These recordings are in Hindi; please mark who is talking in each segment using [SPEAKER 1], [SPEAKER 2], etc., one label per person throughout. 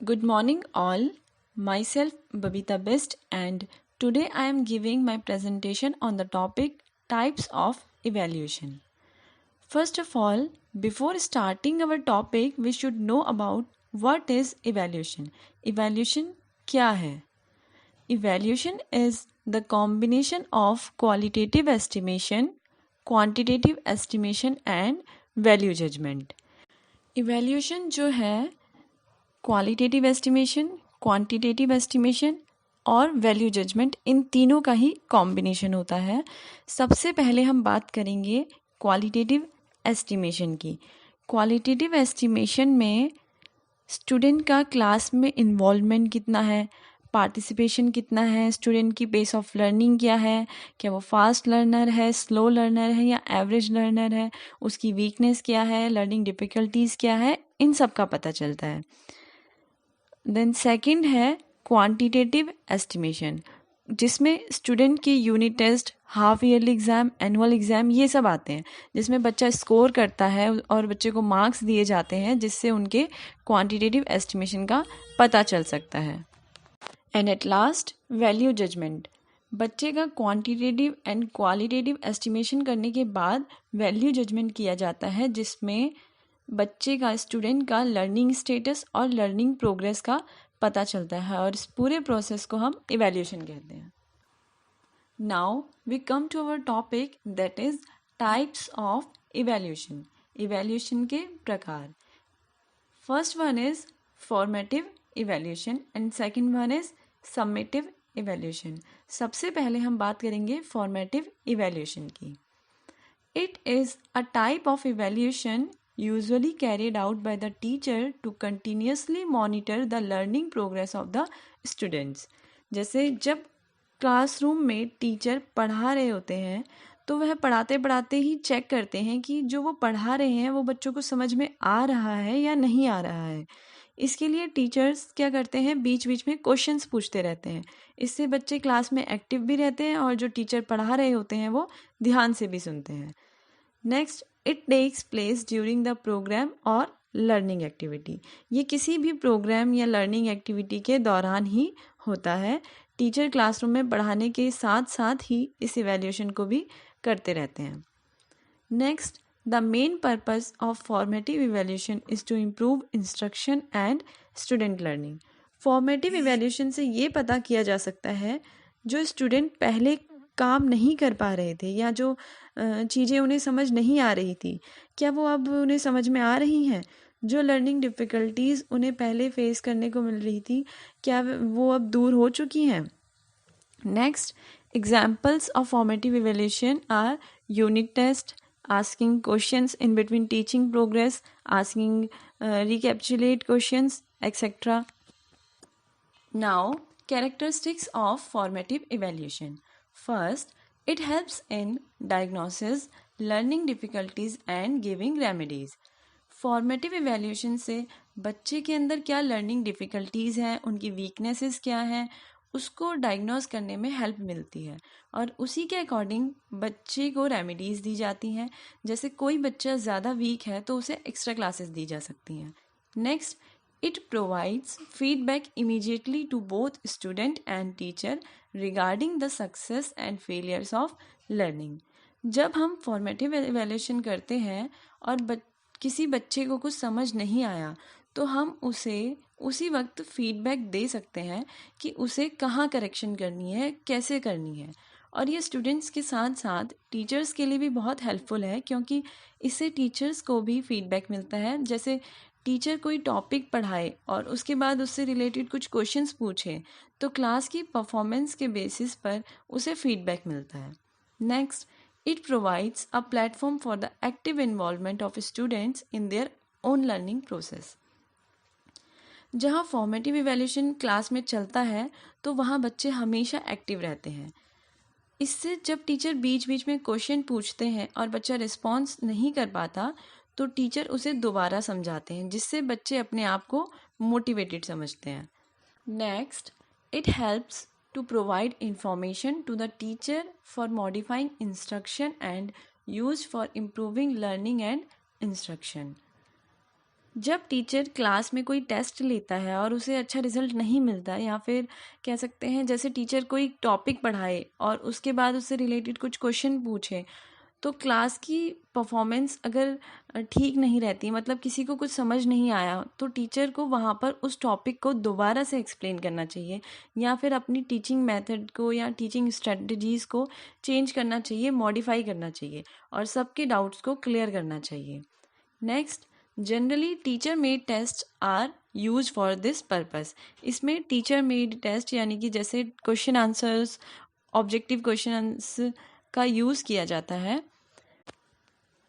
[SPEAKER 1] Good morning, all. Myself, Babita Best, and today I am giving my presentation on the topic Types of Evaluation. First of all, before starting our topic, we should know about what is evaluation. Evaluation क्या है? Evaluation is the combination of qualitative estimation, quantitative estimation and value judgment. Evaluation जो है क्वालिटेटिव एस्टिमेशन, क्वांटिटेटिव एस्टिमेशन और वैल्यू जजमेंट, इन तीनों का ही कॉम्बिनेशन होता है। सबसे पहले हम बात करेंगे क्वालिटेटिव एस्टिमेशन की। क्वालिटेटिव एस्टिमेशन में स्टूडेंट का क्लास में इन्वॉल्वमेंट कितना है, पार्टिसिपेशन कितना है, स्टूडेंट की पेस ऑफ लर्निंग क्या है, क्या वो फास्ट लर्नर है, स्लो लर्नर है या एवरेज लर्नर है, उसकी वीकनेस क्या है, लर्निंग डिफ़िकल्टीज़ क्या है, इन सब का पता चलता है। देन सेकंड है क्वांटिटेटिव एस्टिमेशन, जिसमें स्टूडेंट की unit test, half yearly exam, annual exam ये सब आते हैं, जिसमें बच्चा स्कोर करता है और बच्चे को मार्क्स दिए जाते हैं, जिससे उनके क्वांटिटेटिव एस्टिमेशन का पता चल सकता है। And at last value judgement, बच्चे का क्वांटिटेटिव एंड क्वालिटेटिव एस्टिमेशन करने के बाद वैल्यू जजमेंट किया जाता है, जिसमें बच्चे का, स्टूडेंट का लर्निंग स्टेटस और लर्निंग प्रोग्रेस का पता चलता है, और इस पूरे प्रोसेस को हम इवैल्यूएशन कहते हैं। Now we come to our topic, that is types of evaluation. Evaluation के प्रकार, first one is formative evaluation and second one is summative evaluation. सबसे पहले हम बात करेंगे फॉर्मेटिव इवैल्यूएशन की। It is a type of evaluation usually carried out by the teacher to continuously monitor the learning progress of the students। जैसे जब क्लासरूम में टीचर पढ़ा रहे होते हैं तो वह पढ़ाते पढ़ाते ही चेक करते हैं कि जो वो पढ़ा रहे हैं वो बच्चों को समझ में आ रहा है या नहीं आ रहा है। इसके लिए टीचर्स क्या करते हैं, बीच बीच में क्वेश्चंस पूछते रहते हैं। इससे बच्चे क्लास में एक्टिव भी रहते हैं और जो टीचर पढ़ा रहे होते हैं वो ध्यान से भी सुनते हैं। Next, it takes place during the programme और लर्निंग एक्टिविटी। ये किसी भी प्रोग्राम या लर्निंग एक्टिविटी के दौरान ही होता है। टीचर क्लासरूम में पढ़ाने के साथ साथ ही इस इवैल्यूएशन को भी करते रहते हैं। Next, the main purpose of formative evaluation is to improve instruction and student learning. Formative evaluation से ये पता किया जा सकता है जो स्टूडेंट पहले काम नहीं कर पा रहे थे या जो चीज़ें उन्हें समझ नहीं आ रही थी, क्या वो अब उन्हें समझ में आ रही हैं। जो लर्निंग डिफ़िकल्टीज़ उन्हें पहले फेस करने को मिल रही थी, क्या वो अब दूर हो चुकी हैं। Next, examples of formative evaluation are unit test, asking questions in between teaching progress, asking recapitulate questions, etc. Now, characteristics of formative evaluation. First, it helps in diagnosis, learning difficulties and giving remedies. Formative evaluation से बच्चे के अंदर क्या लर्निंग डिफ़िकल्टीज़ हैं, उनकी वीकनेसेस क्या हैं, उसको डायग्नोज करने में हेल्प मिलती है और उसी के अकॉर्डिंग बच्चे को रेमेडीज़ दी जाती हैं। जैसे कोई बच्चा ज़्यादा वीक है तो उसे एक्स्ट्रा क्लासेस दी जा सकती हैं। Next, it provides feedback immediately to both student and teacher regarding the success and failures of learning। जब हम फॉर्मेटिव एवेल्यूशन करते हैं और किसी बच्चे को कुछ समझ नहीं आया तो हम उसे उसी वक्त फीडबैक दे सकते हैं कि उसे कहाँ करेक्शन करनी है, कैसे करनी है। और ये स्टूडेंट्स के साथ साथ टीचर्स के लिए भी बहुत हेल्पफुल है, क्योंकि इससे टीचर्स को भी फीडबैक मिलता है। जैसे टीचर कोई टॉपिक पढ़ाए और उसके बाद उससे रिलेटेड कुछ क्वेश्चंस पूछे तो क्लास की परफॉर्मेंस के बेसिस पर उसे फीडबैक मिलता है। Next, it provides a platform for the active involvement of students in their own learning process. जहाँ फॉर्मेटिव इवैल्यूएशन क्लास में चलता है तो वहाँ बच्चे हमेशा एक्टिव रहते हैं। इससे जब टीचर बीच बीच में क्वेश्चन पूछते हैं और बच्चा रिस्पॉन्स नहीं कर पाता तो टीचर उसे दोबारा समझाते हैं, जिससे बच्चे अपने आप को मोटिवेटेड समझते हैं। Next, it helps to provide information to the teacher for modifying instruction and use for improving learning and instruction. जब टीचर क्लास में कोई टेस्ट लेता है और उसे अच्छा रिजल्ट नहीं मिलता, या फिर कह सकते हैं जैसे टीचर कोई टॉपिक पढ़ाए और उसके बाद उससे रिलेटेड कुछ क्वेश्चन पूछे, तो क्लास की परफॉर्मेंस अगर ठीक नहीं रहती, मतलब किसी को कुछ समझ नहीं आया, तो टीचर को वहाँ पर उस टॉपिक को दोबारा से एक्सप्लेन करना चाहिए, या फिर अपनी टीचिंग मेथड को या टीचिंग स्ट्रेटजीज़ को चेंज करना चाहिए, मॉडिफाई करना चाहिए और सबके डाउट्स को क्लियर करना चाहिए। Next, generally teacher made test are use for this purpose. इसमें टीचर मेड टेस्ट यानी कि जैसे क्वेश्चन आंसर्स, ऑब्जेक्टिव क्वेश्चंस का यूज़ किया जाता है।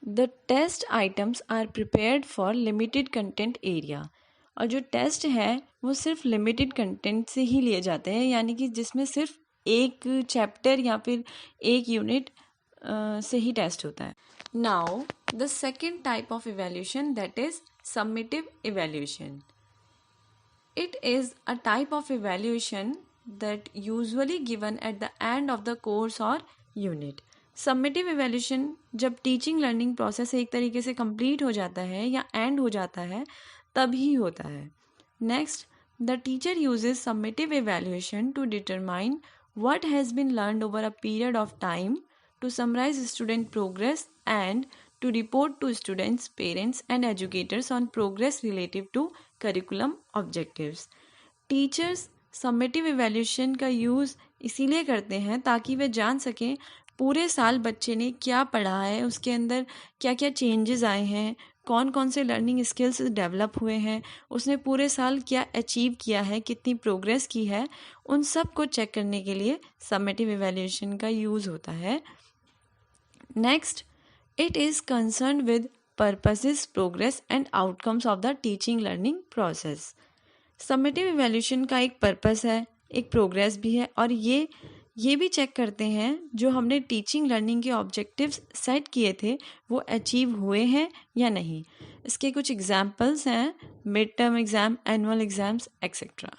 [SPEAKER 1] The test items are prepared for limited content area. और जो टेस्ट है वो सिर्फ लिमिटेड कंटेंट से ही लिए जाते हैं, यानी कि जिसमें सिर्फ एक चैप्टर या फिर एक यूनिट से ही टेस्ट होता है। Now the second type of evaluation, that is summative evaluation. It is a type of evaluation that usually given at the end of the course or unit. Summative evaluation जब टीचिंग लर्निंग प्रोसेस एक तरीके से कंप्लीट हो जाता है या एंड हो जाता है तभी होता है. Next, the teacher uses summative evaluation to determine what has been learned over a period of time, to summarize student progress and to report to students, parents and educators on progress relative to curriculum objectives. Teachers summative evaluation का यूज़ इसीलिए करते हैं ताकि वे जान सकें पूरे साल बच्चे ने क्या पढ़ा है, उसके अंदर क्या क्या चेंजेस आए हैं, कौन कौन से लर्निंग स्किल्स डेवलप हुए हैं, उसने पूरे साल क्या अचीव किया है, कितनी प्रोग्रेस की है, उन सब को चेक करने के लिए समेटिव इवैल्यूएशन का यूज़ होता है. Next, it is concerned with purposes, progress and outcomes of the teaching learning process. Summative evaluation का एक पर्पस है, एक प्रोग्रेस भी है, और ये भी चेक करते हैं जो हमने टीचिंग लर्निंग के ऑब्जेक्टिव्स सेट किए थे वो अचीव हुए हैं या नहीं. इसके कुछ एग्जाम्पल्स हैं, mid term exam, annual exams etcetera.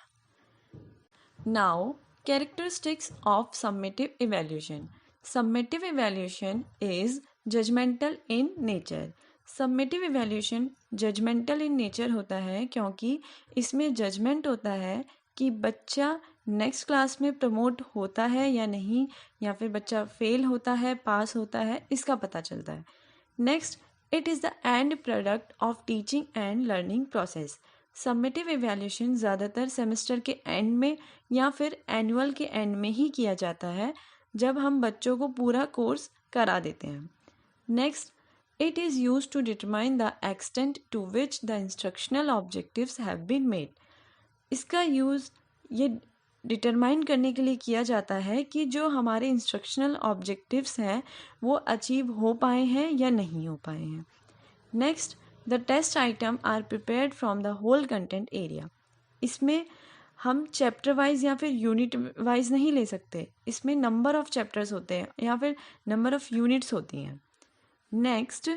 [SPEAKER 1] Now, characteristics of summative evaluation. Summative evaluation is judgmental in nature. Summative evaluation judgmental in nature होता है क्योंकि इसमें जजमेंट होता है कि बच्चा नेक्स्ट क्लास में प्रमोट होता है या नहीं, या फिर बच्चा फेल होता है, पास होता है, इसका पता चलता है. Next, it is the end product of teaching and learning process. Summative evaluation ज़्यादातर सेमेस्टर के एंड में या फिर एनुअल के एंड में ही किया जाता है, जब हम बच्चों को पूरा कोर्स करा देते हैं. Next, it is use to determine the extent to which the instructional objectives have been made. इसका यूज़ ये डिटरमाइन करने के लिए किया जाता है कि जो हमारे इंस्ट्रक्शनल ऑब्जेक्टिव्स हैं वो अचीव हो पाए हैं या नहीं हो पाए हैं. Next, the test item are prepared from the whole content area. इसमें हम चैप्टर वाइज या फिर यूनिट वाइज नहीं ले सकते, इसमें नंबर ऑफ चैप्टर्स होते हैं या फिर नंबर ऑफ यूनिट्स होती हैं. Next,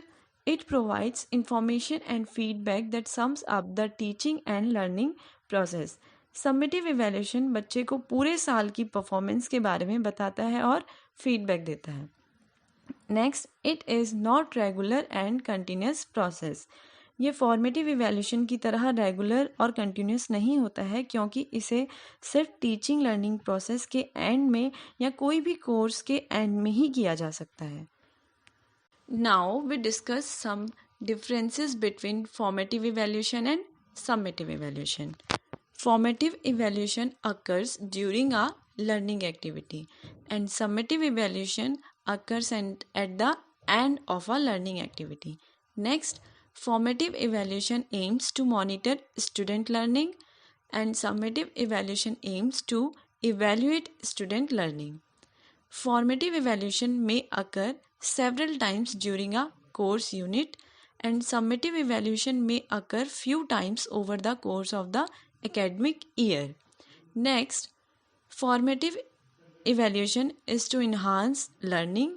[SPEAKER 1] it provides information and feedback that sums up the teaching and learning process. Summative evaluation बच्चे को पूरे साल की परफॉर्मेंस के बारे में बताता है और फीडबैक देता है. Next, it is not regular and continuous process. ये फॉर्मेटिव इवैल्यूएशन की तरह रेगुलर और कंटिन्यूस नहीं होता है क्योंकि इसे सिर्फ टीचिंग लर्निंग प्रोसेस के एंड में या कोई भी कोर्स के एंड में ही किया जा सकता है. Now we discuss some differences between formative evaluation and summative evaluation. Formative evaluation occurs during a learning activity and summative evaluation occurs at the end of a learning activity. Next, formative evaluation aims to monitor student learning and summative evaluation aims to evaluate student learning. Formative evaluation may occur several times during a course unit and summative evaluation may occur few times over the course of the academic year. Next, formative evaluation is to enhance learning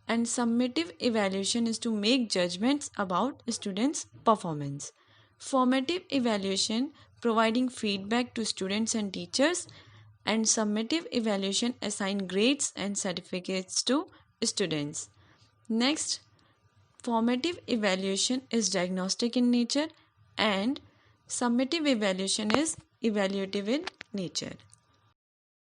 [SPEAKER 1] and summative evaluation is to make judgments about students' performance. Formative evaluation providing feedback to students and teachers, and summative evaluation assign grades and certificates to students. Next, formative evaluation is diagnostic in nature and summative evaluation is evaluative in nature.